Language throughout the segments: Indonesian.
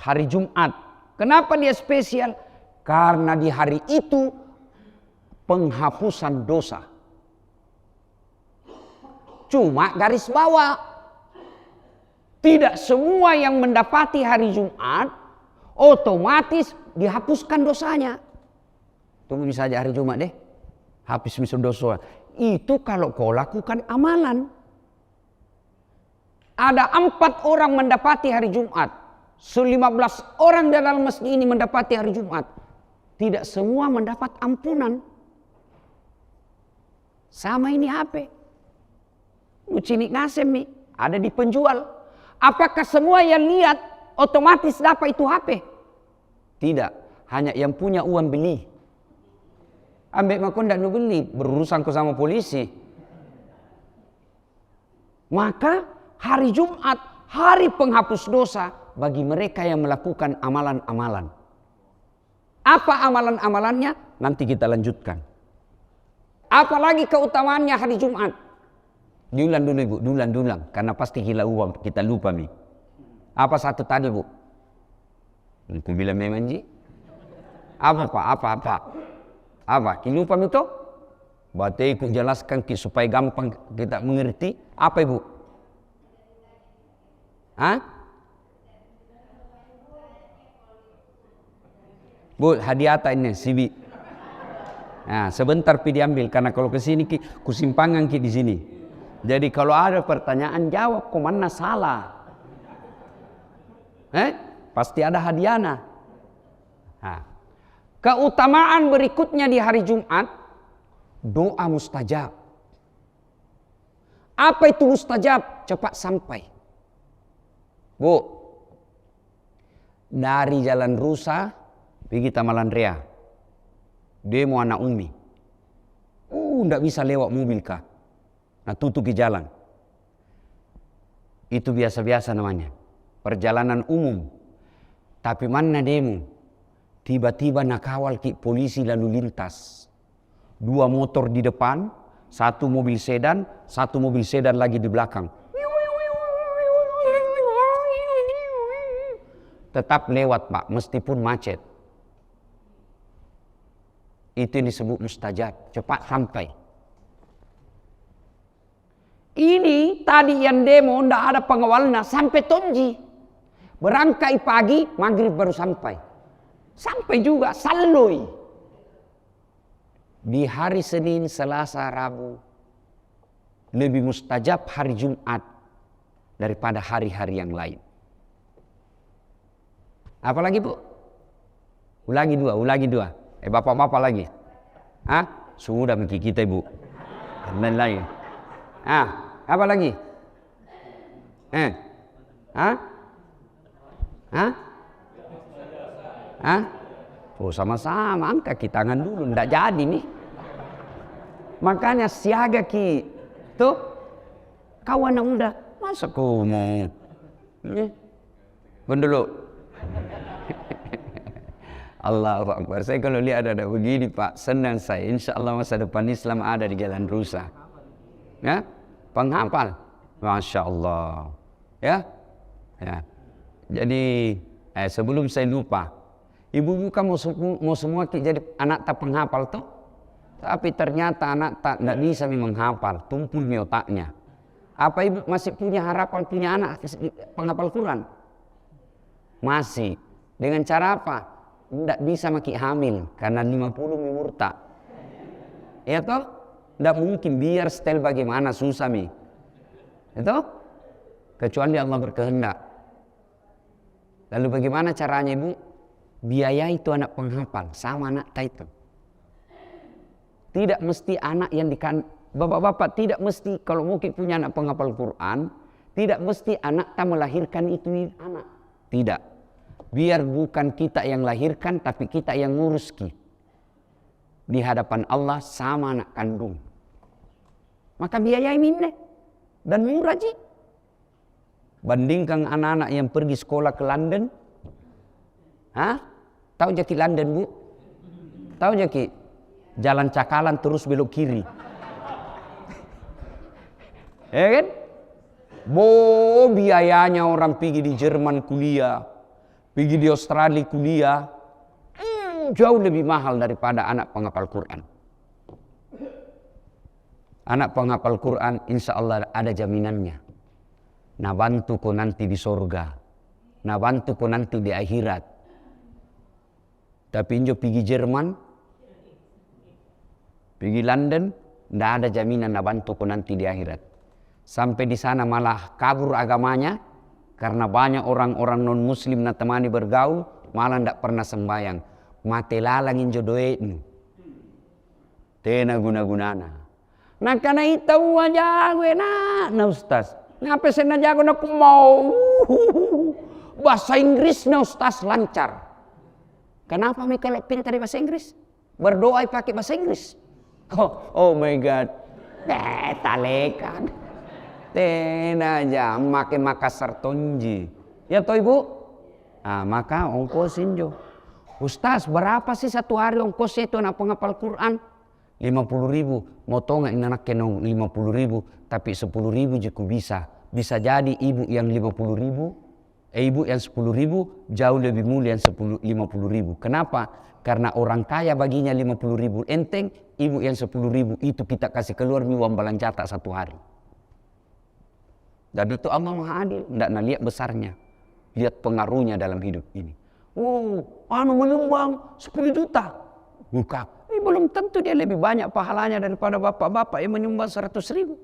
hari Jumat. Kenapa dia spesial? Karena di hari itu penghapusan dosa. Cuma garis bawah, tidak semua yang mendapati hari Jumat otomatis dihapuskan dosanya. Tunggu saja hari Jumat deh, habis misal dosa. Itu kalau kau lakukan amalan. Ada 4 orang mendapati hari Jumat. 15 orang dalam masjid ini mendapati hari Jumat. Tidak semua mendapat ampunan. Sama ini HP. Ucinik ngasem nih, ada di penjual. Apakah semua yang lihat otomatis dapat itu HP? Tidak, hanya yang punya uang beli. Ambil maka ndak nu beli, berurusan ke sama polisi. Maka hari Jumat, hari penghapus dosa bagi mereka yang melakukan amalan-amalan. Apa amalan-amalannya? Nanti kita lanjutkan. Apalagi keutamaannya hari Jumat? Diulang dulu ibu, diulang. Karena pasti kita lupa nih. Apa satu tadi bu? Aku bilang memang ji. Apa? Kita lupa itu? Berarti aku jelaskan supaya gampang kita mengerti. Apa ibu? Hah? Bu, hadiah ini Sibi. Nah, sebentar pi diambil karena kalau ke sini kusimpangan di sini. Jadi kalau ada pertanyaan jawab kemana salah. Pasti ada hadiahnya. Nah, keutamaan berikutnya di hari Jumat, doa mustajab. Apa itu mustajab? Cepat sampai. Bu, dari Jalan Rusa pergi Tamalan Rea. Demo anak Umi. Ndak bisa lewat mobil kah? Nah tutup di jalan. Itu biasa-biasa namanya. Perjalanan umum. Tapi mana demo? Tiba-tiba nak kawal polisi lalu lintas. 2 motor di depan, 1 mobil sedan, 1 mobil sedan lagi di belakang. Tetap lewat pak, meskipun macet. Itu yang disebut mustajab, cepat sampai. Ini tadi yang demo ndak ada pengawalnya sampai Tonji. Berangkai pagi, maghrib baru sampai. Sampai juga saloi. Di hari Senin, Selasa, Rabu lebih mustajab hari Jumat daripada hari-hari yang lain. Apalagi bu? Ulangi dua. Bapak-bapak lagi. Sudah bagi kita ibu. Dan lagi. Apa lagi? Oh sama-sama angkat tangan dulu, ndak jadi nih. Makanya siaga ki. Tuh, kawan muda, masa kau mau? Dulu. Allahu Akbar. Saya kalau lihat ada begini Pak, senang saya. Insya Allah masa depan Islam ada di Jalan Rusa. Ya, penghafal. Masya Allah. Ya. Jadi sebelum saya lupa, ibu kan mau semua jadi anak tak penghafal tuh. Tapi ternyata anak tak bisa menghafal, tumpul di otaknya. Apa ibu masih punya harapan punya anak penghafal Quran? Masih. Dengan cara apa? Tidak bisa maki hamil karena 50 murtad. Ya toh? Tidak mungkin biar setel bagaimana susah mi. Itu? Kecuali Allah berkehendak. Lalu bagaimana caranya ibu? Biaya itu anak penghafal sama anak itu. Tidak mesti anak yang bapak-bapak tidak mesti kalau mungkin punya anak penghafal Quran, tidak mesti anak tak melahirkan itu anak. Tidak. Biar bukan kita yang lahirkan, tapi kita yang ngurus ki. Di hadapan Allah sama anak kandung. Maka biaya ini dan murah ji. Bandingkan anak-anak yang pergi sekolah ke London. Tahu jaki London bu? Tahu jaki jalan cakalan terus belok kiri. Ya kan? Biayanya orang pergi di Jerman kuliah. Pergi di Australia kuliah, jauh lebih mahal daripada anak penghafal Quran. Anak penghafal Quran insya Allah ada jaminannya. Nah bantu kau nanti di sorga. Nah bantu kau nanti di akhirat. Tapi injo pergi Jerman, pergi London, tidak ada jaminan nah bantu kau nanti di akhirat. Sampai di sana malah kabur agamanya, karena banyak orang-orang non muslim na temani bergaul, malah tidak pernah sembahyang. Mate lalang injo doetmu. Tena guna-gunana. Nah karena itu aja gue nah Ustaz. Ngapa saya jago nak mau bahasa Inggris nah Ustaz lancar. Kenapa mi kalau pintar di bahasa Inggris? Berdoa pakai bahasa Inggris. Oh my God. Talekan. Tena aja makin Makassar tonji. Ya toh Ibu? Ah maka ongkosin jo. Ustaz berapa sih satu hari ongkosnya itu anak penghafal Quran? 50.000. Mau tau nggak anak kenong 50.000, tapi 10.000 jiku bisa. Bisa jadi ibu yang 50.000, ibu yang 10.000 jauh lebih mulia yang 50.000. Kenapa? Karena orang kaya baginya 50.000 enteng, ibu yang 10.000 itu kita kasih keluar uang balanjata satu hari. Dan itu Allah Maha Adil, tidak lihat besarnya, lihat pengaruhnya dalam hidup ini. Menyumbang 10 juta, bukan? Belum tentu dia lebih banyak pahalanya daripada bapak-bapak yang menyumbang 100.000.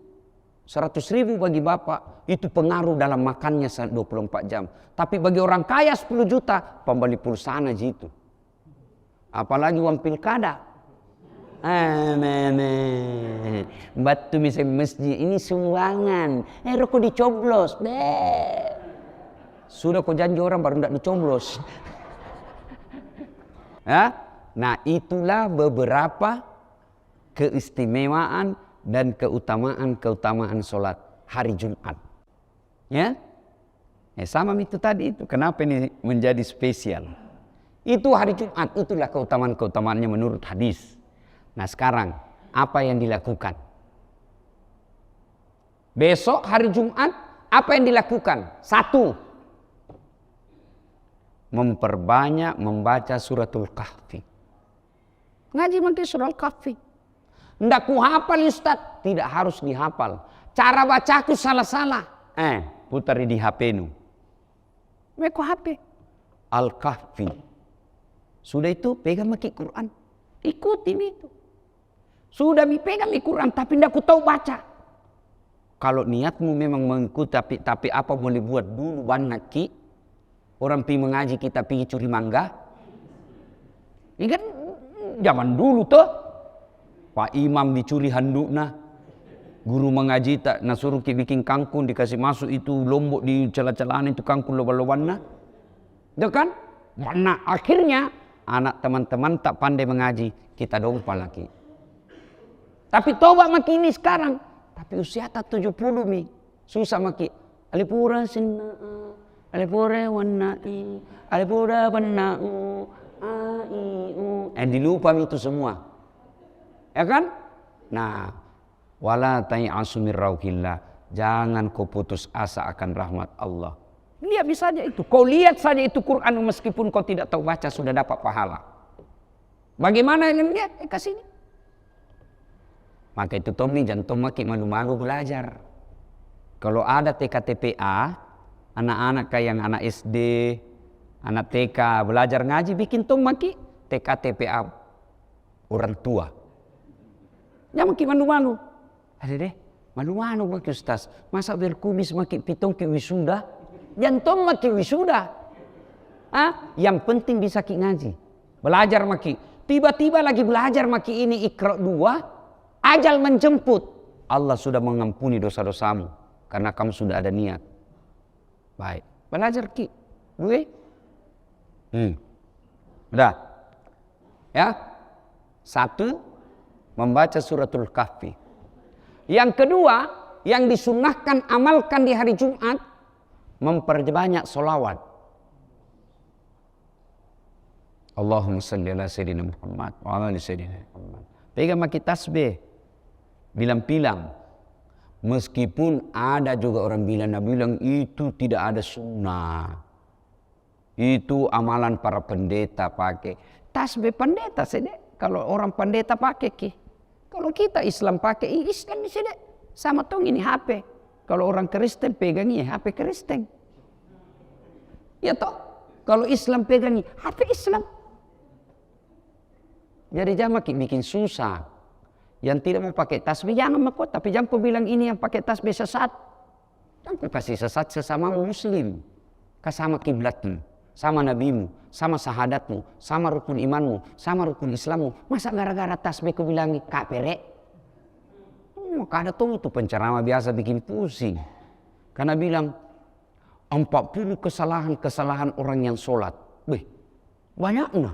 100.000 bagi bapak itu pengaruh dalam makannya 24 jam. Tapi bagi orang kaya 10 juta pembeli pulsana gitu. Apalagi uang pilkada. Batu misalnya masjid ini sumbangan. Rokok dicoblos. Sudah kau janji orang baru tidak dicoblos. Nah itulah beberapa keistimewaan dan keutamaan sholat hari Jumat. Ya, sama itu tadi itu. Kenapa ini menjadi spesial? Itu hari Jumat, itulah keutamaan-keutamaannya menurut hadis. Nah sekarang, apa yang dilakukan? Besok hari Jumat, apa yang dilakukan? 1. Memperbanyak membaca suratul Kahfi. Ngaji makin surah Al-Kahfi. Ndak ku hafal Ustaz, tidak harus dihafal. Cara bacaku salah-salah. Putar di HP-nu. Meko HP. Al-Kahfi. Sudah itu pegang maki Quran. Ikutin itu. Sudah pegang Quran tapi ndak ku tahu baca. Kalau niatmu memang mengikuti tapi apa boleh buat dulu banyak ki. Orang pergi mengaji kita pergi curi mangga. Ini kan zaman dulu tuh. Pak Imam dicuri handuknya. Guru mengaji tak nasuruh bikin kangkung dikasih masuk itu lombok di celah-celahan itu kangkung loban-lobannya. Itu kan? Mana akhirnya anak teman-teman tak pandai mengaji. Kita dompa lagi. Tapi tobat maki ini sekarang. Tapi usia tak 70 mi. Susah maki. Alipura sinna'a. Alipura wanna'i. Alipura wanna'u. Ai'u. Dilupa itu semua. Ya kan? Nah, wala tai'asu min rauhillah. Jangan kau putus asa akan rahmat Allah. Lihat saja itu. Kau lihat saja itu Quran meskipun kau tidak tahu baca sudah dapat pahala. Bagaimana yang lihat? Kasih ini. Maka itu Tommy jantung maki malu-malu belajar. Kalau ada TKTPA, anak-anak kayak yang anak SD, anak TK belajar ngaji bikin tom maki TKTPA orang tua. Jangan maki malu-malu. Ada deh, malu-malu maki Ustaz. Masa berkumis maki pitong ke wisuda? Jantung maki wisuda. Yang penting bisa ki ngaji. Belajar maki. Tiba-tiba lagi belajar maki ini Iqra 2, ajal menjemput. Allah sudah mengampuni dosa-dosamu karena kamu sudah ada niat. Baik, belajar ki. Gue. Udah. Ya. 1, membaca suratul Kahfi. Yang kedua, yang disunnahkan amalkan di hari Jumat, memperbanyak solawat. Allahumma salli ala sayyidina Muhammad wa ala ali sayyidina Muhammad. Pegang maki tasbih. Bilang-bilang. Meskipun ada juga orang bilang itu tidak ada sunnah. Itu amalan para pendeta pakai. Tasbih pendeta sedek. Kalau orang pendeta pakai ki. Kalau kita Islam pakai, Islam sedek. Sama tong ini HP. Kalau orang Kristen pegangi HP Kristen. Ya toh. Kalau Islam pegangi HP Islam. Jadi jangan bikin susah. Yang tidak mau pakai tasbih jangan makot. Tapi jangan bilang ini yang pakai tasbih sesat. Jangan kasih sesat sesama muslim. Sama kiblatmu. Sama nabimu, sama sahadatmu, sama rukun imanmu, sama rukun Islammu. Masa gara-gara tasbih ku bilang kafir? Maka ada tuh itu penceramah biasa bikin pusing. Karena bilang 40 kesalahan orang yang sholat. Beh, banyaknya.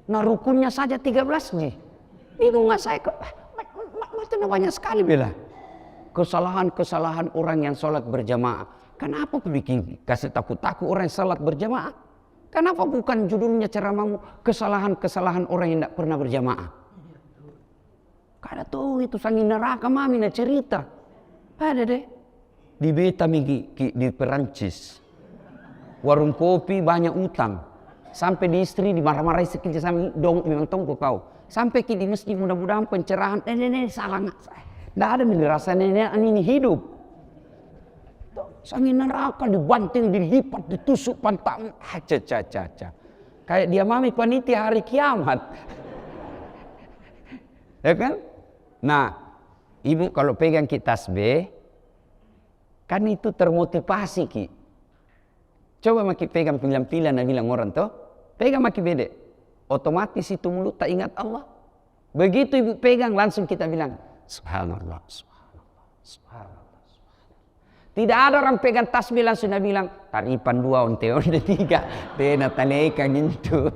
Nah rukunnya saja 13 nih. Bingung nggak saya? Itu banyak sekali bela. Kesalahan orang yang sholat berjamaah. Kenapa bikin kasih takut-takut orang yang salat berjamaah? Kenapa bukan judulnya ceramahmu kesalahan-kesalahan orang yang tidak pernah berjamaah? Karena tuh itu sangi neraka mami na cerita. Ada deh. Di beta di Perancis. Warung kopi banyak utang. Sampai di istri dimarah-marahi sekejap sama dong memang tongko kau. Sampai di masjid mudah-mudahan pencerahan. Nenek salah nggak? Tidak ada merasa nenek ini hidup. Sangi neraka dibanting, dilipat, ditusuk pantatmu. Kayak dia mami panitia hari kiamat. Ya kan? Nah, ibu kalau pegang tasbih, kan itu termotivasi ki. Coba maki pegang pilihan-pilihan dan bilang orang tuh, pegang maki bede. Otomatis itu mulut tak ingat Allah. Begitu ibu pegang langsung kita bilang, subhanallah, subhanallah, subhanallah. Tidak ada orang pegang tasbih langsung bilang taripan 2 onte 3 tena taleka gitu.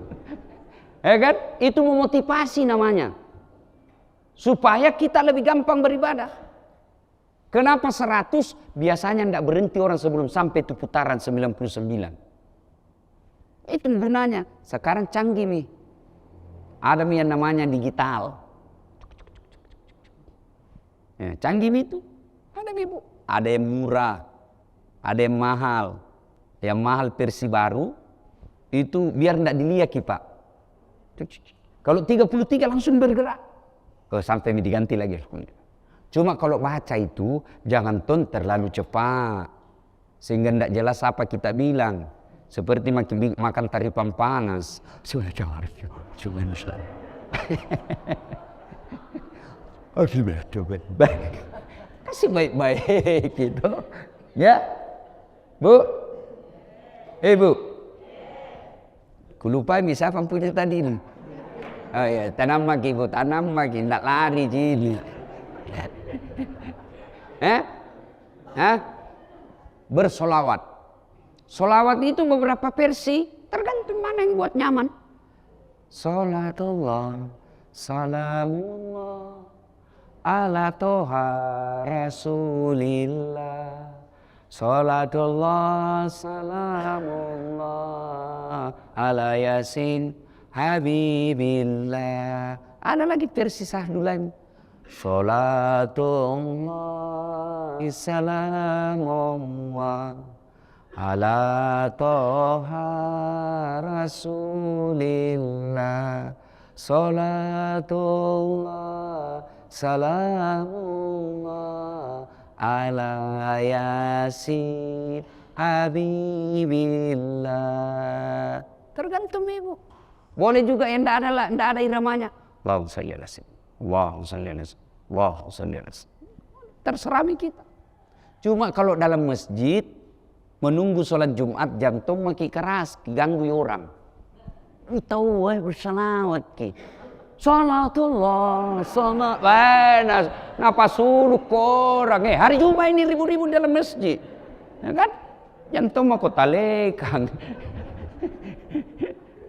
Ya kan? Itu memotivasi namanya. Supaya kita lebih gampang beribadah. Kenapa 100? Biasanya tidak berhenti orang sebelum sampai itu putaran 99. Itu gunanya. Sekarang canggih nih. Ada yang namanya digital. Ya, canggih itu. Ada ibu. Ada yang murah, ada yang mahal. Yang mahal versi baru, itu biar tidak dilihat Pak. Kalau 33 langsung bergerak. Sampai diganti lagi. Cuma kalau baca itu, jangan terlalu cepat. Sehingga tidak jelas apa kita bilang. Seperti makan taripan panas. Sudah jangan. Baik. Kasih baik-baik gitu. Ya. Bu. Bu. Kulupa siapa punya tadi nih. Oh ya, tanam lagi bu, tanam lagi, tidak lari sini. Bersolawat. Solawat itu beberapa versi, tergantung mana yang buat nyaman. Salatullah, salamullah. Ala toha rasulillah salatullah salamullah ala yasin habibillah. Ada lagi versi sahdulan. Salatullah salamullah ala toha rasulillah salatullah salamullah ala yasin habibillah. Tergantung ibu. Boleh juga yang tidak ada iramanya. Allahumma shalli ala sayyidina. Allahumma shalli ala sayyidina. Allahumma shalli ala sayyidina. Terserah kita. Cuma kalau dalam masjid menunggu sholat Jumat jam tong makin keras, ganggu orang. Tahu bersalawat ki. Salatullah, salat. Napa suruh orang? Hari Jumat ini ribu-ribu dalam masjid. Ya kan? Jantung mau kota lekang.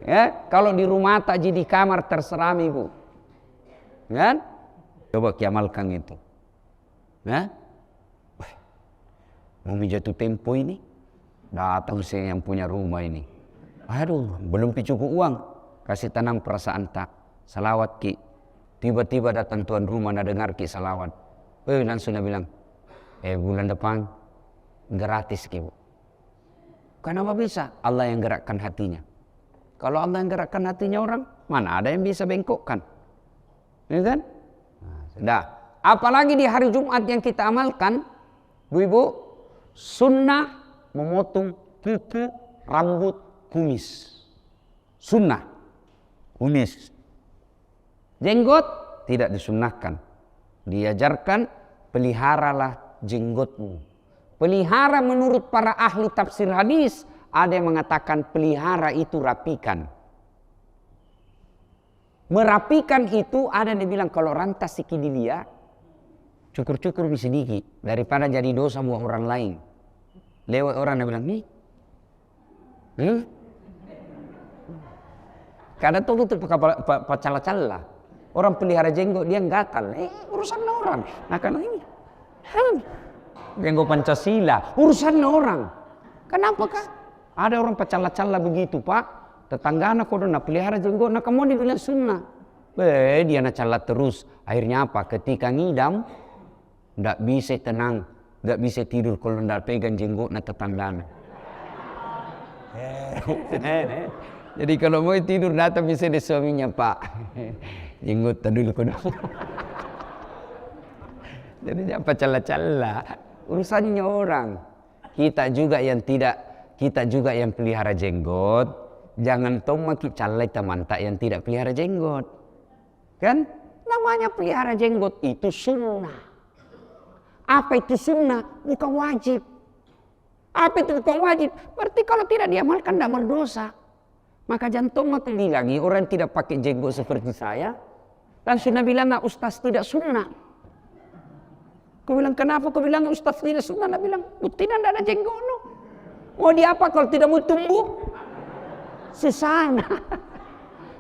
Ya, kalau di rumah tak di kamar terserah ibu. Kan? Coba kiamalkan itu. Ya? Mau jatuh tempo ini? Datang saya yang punya rumah ini. Aduh, belum cukup uang. Kasih tanam perasaan tak. Salawat ki. Tiba-tiba datang tuan rumah nak dengar ki salawat. Langsung dia bilang, bulan depan gratis ki bu. Kenapa bisa? Allah yang gerakkan hatinya. Kalau Allah yang gerakkan hatinya orang, mana ada yang bisa bengkokkan? Ya kan? Nah, sudah. Apalagi di hari Jumat yang kita amalkan, Bu-ibu, sunnah memotong kuku, rambut, kumis. Sunnah, kumis. Jenggot tidak disunnahkan. Diajarkan, peliharalah jenggotmu. Pelihara menurut para ahli tafsir hadis, ada yang mengatakan pelihara itu rapikan. Merapikan itu ada yang bilang kalau rantas sikit dia, cukur-cukur sedikit daripada jadi dosa buat orang lain. Lewat orang yang bilang nih, kadang tuh pacala-cala. Orang pelihara jenggot dia gatal. Urusan orang. Nah karena ini, jenggot Pancasila, urusan orang. Kenapa kah? Ada orang pacala-cala begitu pak. Tetangga anak kodoh nak pelihara jenggot, nak kamu dibilang sunnah. Dia nak cala terus. Akhirnya apa? Ketika ngidam, ndak bisa tenang, ndak bisa tidur kalau ndak pegang jenggot nak tetangga. Jadi kalau mau tidur datang bisa di suaminya pak. Jenggot dulu kodoh. Jadi apa cala-cala? Urusannya orang. Kita juga yang pelihara jenggot. Jangan tomaki calai teman tak yang tidak pelihara jenggot. Kan? Namanya pelihara jenggot itu sunnah. Apa itu sunnah? Bukan wajib. Apa itu bukan wajib? Berarti kalau tidak diamalkan tidak berdosa. Maka jangan tomaki lagi orang tidak pakai jenggot seperti saya. Dan sunnah bilang nah, ustaz tidak sunnah. Kau bilang kenapa? Kau bilang ustaz tidak sunnah. Dia bilang bukti tidak ada jenggot no. Mau dia apa kalau tidak mau tumbuh? Sesana.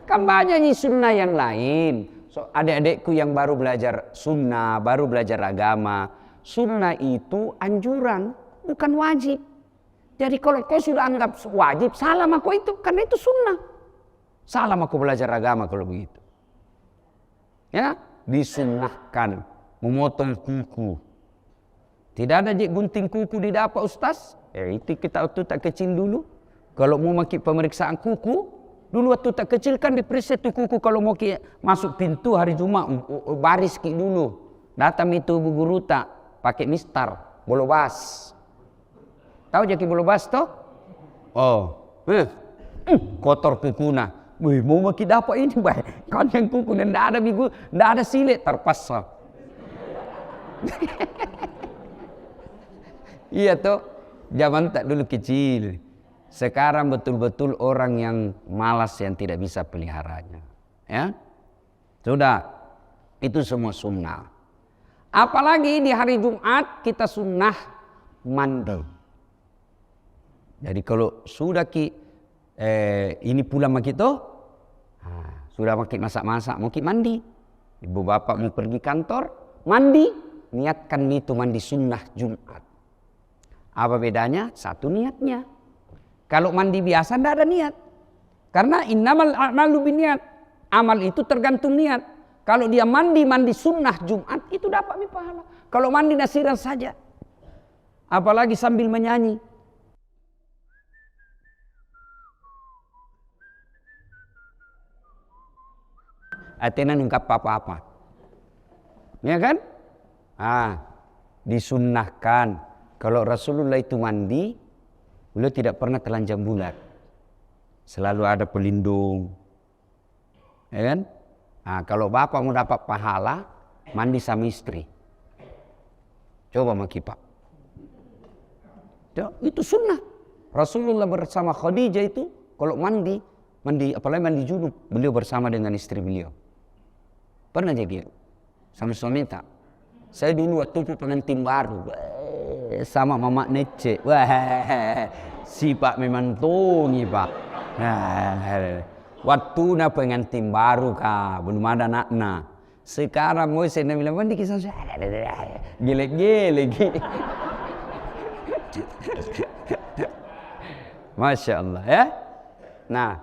Kan banyak nih sunnah yang lain. So, adik-adikku yang baru belajar sunnah, baru belajar agama. Sunnah itu anjuran, bukan wajib. Jadi kalau kau sudah anggap wajib, salah aku itu. Karena itu sunnah. Salah aku belajar agama kalau begitu. Ya, disunnahkan memotong kuku. Tidak ada gunting kuku didapat ustaz. Itu kita waktu tak kecil dulu. Kalau mau maki pemeriksaan kuku, dulu waktu tak kecil kan diperiksa tu kuku kalau mau masuk pintu hari Jumat baris ki dulu. Datang itu bu guru tak pakai mistar, bolobas. Tahu jadi bolobas toh? Oh, kotor kukuna. Wih, mau maki dapat ini baik. Kan yang kuku dan tidak ada bigu, tidak ada silet terpasang. Iya toh, zaman tak dulu kecil. Sekarang betul-betul orang yang malas yang tidak bisa peliharanya. Ya, sudah itu semua sunnah. Apalagi di hari Jumat kita sunnah mandi. Jadi kalau sudah ini pulang mak kita, sudah makin masak-masak, mau mandi. Ibu bapak mau pergi kantor, mandi, niatkan itu mandi sunnah Jumat. Apa bedanya? Satu niatnya. Kalau mandi biasa tidak ada niat. Karena innamal a'malu binniyat. Amal itu tergantung niat. Kalau dia mandi sunnah Jumat itu dapat pahala. Kalau mandi nasiran saja. Apalagi sambil menyanyi. Atena nungkap apa-apa. Ya kan? Disunnahkan. Kalau Rasulullah itu mandi, beliau tidak pernah telanjang bulat. Selalu ada pelindung. Ya kan? Kalau bapak mau dapat pahala, mandi sama istri. Coba maki pak. Itu sunnah. Rasulullah bersama Khadijah itu, kalau mandi, apalagi mandi junub, beliau bersama dengan istri beliau. Pernah jadi sama suami tak? Saya dulu waktu itu pengantin baru. Sama mama Nece. Wah, si pak memang tongi pak. Waktu na pengantin baru kah, belum ada anaknya. Sekarang mau saya bilang mandi kisah saya. Gelek-gelek. Masya Allah ya. Nah,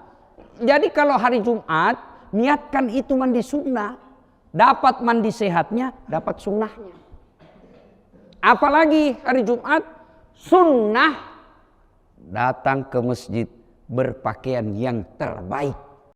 jadi kalau hari Jumat niatkan itu mandi sunnah, dapat mandi sehatnya, dapat sunnahnya. Apalagi hari Jumat sunnah datang ke masjid berpakaian yang terbaik.